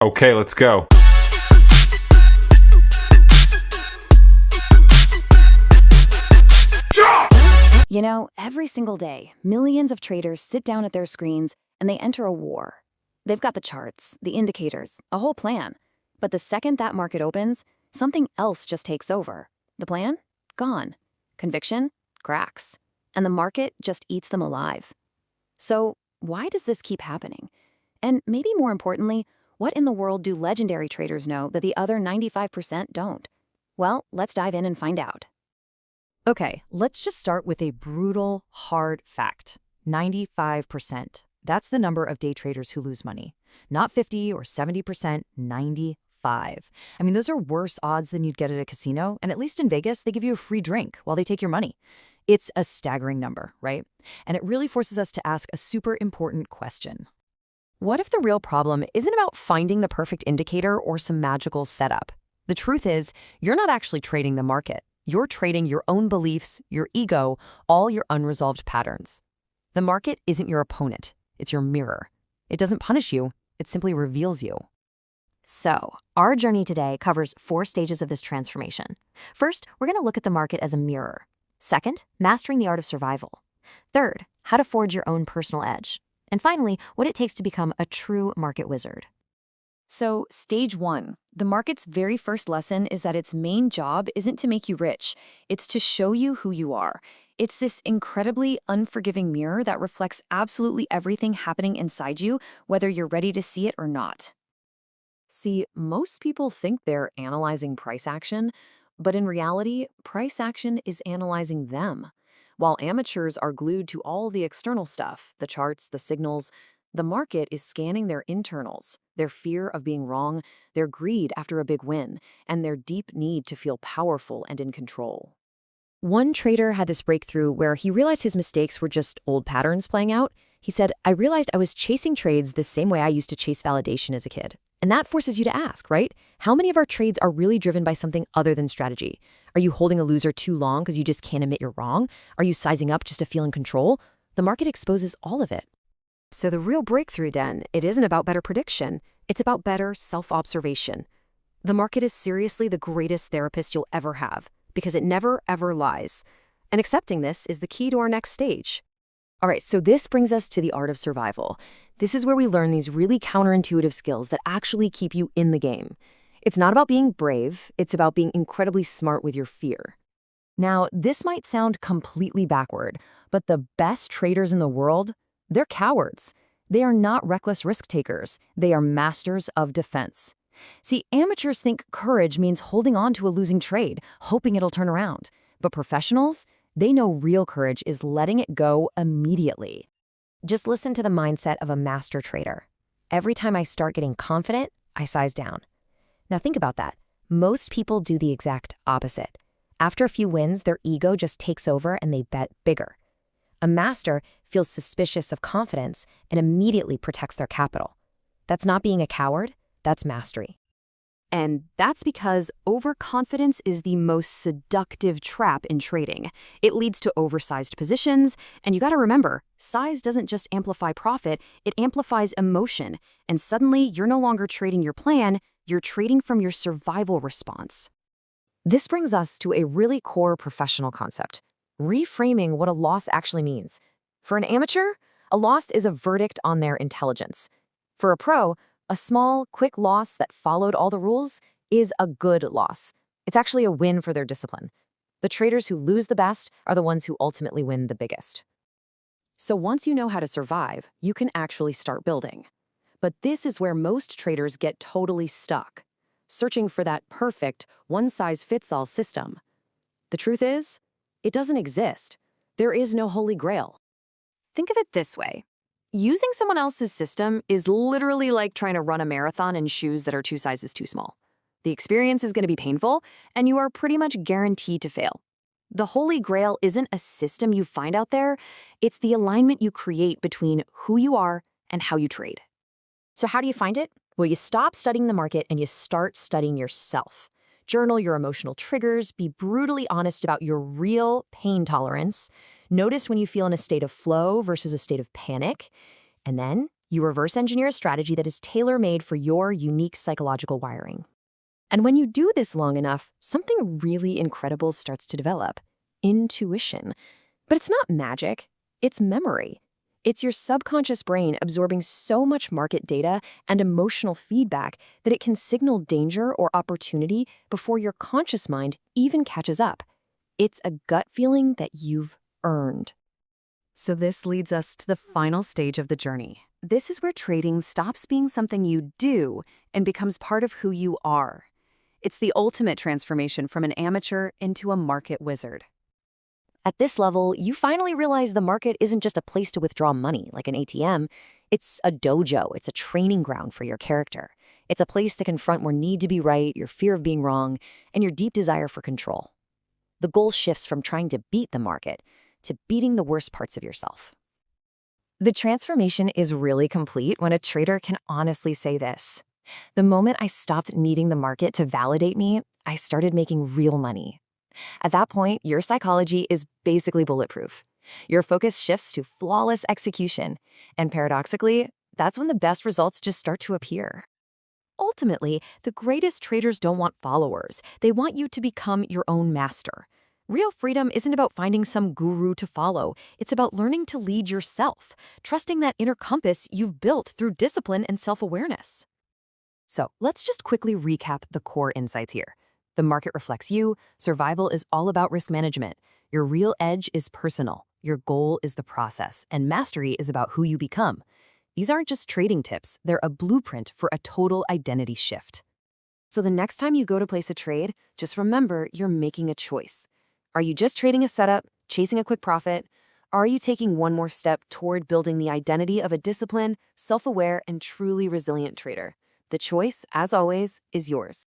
Okay, let's go. You know, every single day, millions of traders sit down at their screens and they enter a war. They've got the charts, the indicators, a whole plan. But the second that market opens, something else just takes over. The plan? Gone. Conviction? Cracks. And the market just eats them alive. So, why does this keep happening? And maybe more importantly, what in the world do legendary traders know that the other 95% don't? Well, let's dive in and find out. Okay, let's just start with a brutal, hard fact. 95%. That's the number of day traders who lose money. Not 50 or 70%, 95. I mean, those are worse odds than you'd get at a casino, and at least in Vegas, they give you a free drink while they take your money. It's a staggering number, right? And it really forces us to ask a super important question. What if the real problem isn't about finding the perfect indicator or some magical setup? The truth is, you're not actually trading the market. You're trading your own beliefs, your ego, all your unresolved patterns. The market isn't your opponent. It's your mirror. It doesn't punish you. It simply reveals you. So, our journey today covers 4 stages of this transformation. First, we're going to look at the market as a mirror. Second, mastering the art of survival. Third, how to forge your own personal edge. And finally, what it takes to become a true market wizard. So, stage 1. The market's very first lesson is that its main job isn't to make you rich. It's to show you who you are. It's this incredibly unforgiving mirror that reflects absolutely everything happening inside you, whether you're ready to see it or not. See, most people think they're analyzing price action, but in reality, price action is analyzing them. While amateurs are glued to all the external stuff, the charts, the signals, the market is scanning their internals, their fear of being wrong, their greed after a big win, and their deep need to feel powerful and in control. One trader had this breakthrough where he realized his mistakes were just old patterns playing out. He said, "I realized I was chasing trades the same way I used to chase validation as a kid." And that forces you to ask, right? How many of our trades are really driven by something other than strategy? Are you holding a loser too long because you just can't admit you're wrong? Are you sizing up just to feel in control? The market exposes all of it. So the real breakthrough then, it isn't about better prediction. It's about better self-observation. The market is seriously the greatest therapist you'll ever have because it never, ever lies. And accepting this is the key to our next stage. All right, so this brings us to the art of survival. This is where we learn these really counterintuitive skills that actually keep you in the game. It's not about being brave, it's about being incredibly smart with your fear. Now, this might sound completely backward, but the best traders in the world, they're cowards. They are not reckless risk takers. They are masters of defense. See, amateurs think courage means holding on to a losing trade, hoping it'll turn around. But professionals, they know real courage is letting it go immediately. Just listen to the mindset of a master trader. Every time I start getting confident, I size down. Now think about that. Most people do the exact opposite. After a few wins, their ego just takes over and they bet bigger. A master feels suspicious of confidence and immediately protects their capital. That's not being a coward, that's mastery. And that's because overconfidence is the most seductive trap in trading. It leads to oversized positions, and you gotta remember, size doesn't just amplify profit, it amplifies emotion. And suddenly, you're no longer trading your plan, you're trading from your survival response. This brings us to a really core professional concept, reframing what a loss actually means. For an amateur, a loss is a verdict on their intelligence. For a pro, a small, quick loss that followed all the rules is a good loss. It's actually a win for their discipline. The traders who lose the best are the ones who ultimately win the biggest. So once you know how to survive, you can actually start building. But this is where most traders get totally stuck, searching for that perfect, one-size-fits-all system. The truth is, it doesn't exist. There is no holy grail. Think of it this way. Using someone else's system is literally like trying to run a marathon in shoes that are 2 sizes too small. The experience is going to be painful, and you are pretty much guaranteed to fail. The holy grail isn't a system you find out there, it's the alignment you create between who you are and how you trade. So how do you find it? Well, you stop studying the market and you start studying yourself. Journal your emotional triggers, be brutally honest about your real pain tolerance. Notice when you feel in a state of flow versus a state of panic. And then You reverse engineer a strategy that is tailor-made for your unique psychological wiring. And when you do this long enough, something really incredible starts to develop. Intuition. But it's not magic, it's memory. It's your subconscious brain absorbing so much market data and emotional feedback that it can signal danger or opportunity before your conscious mind even catches up. It's a gut feeling that you've earned. So this leads us to the final stage of the journey. This is where trading stops being something you do and becomes part of who you are. It's the ultimate transformation from an amateur into a market wizard. At this level, you finally realize the market isn't just a place to withdraw money like an ATM. It's a dojo, it's a training ground for your character. It's a place to confront your need to be right, your fear of being wrong, and your deep desire for control. The goal shifts from trying to beat the market to beating the worst parts of yourself. The transformation is really complete when a trader can honestly say this. The moment I stopped needing the market to validate me, I started making real money. At that point, your psychology is basically bulletproof. Your focus shifts to flawless execution, and paradoxically, that's when the best results just start to appear. Ultimately, the greatest traders don't want followers. They want you to become your own master. Real freedom isn't about finding some guru to follow. It's about learning to lead yourself, trusting that inner compass you've built through discipline and self-awareness. So let's just quickly recap the core insights here. The market reflects you. Survival is all about risk management. Your real edge is personal. Your goal is the process. And mastery is about who you become. These aren't just trading tips. They're a blueprint for a total identity shift. So the next time you go to place a trade, just remember you're making a choice. Are you just trading a setup, chasing a quick profit? Or are you taking one more step toward building the identity of a disciplined, self-aware, and truly resilient trader? The choice, as always, is yours.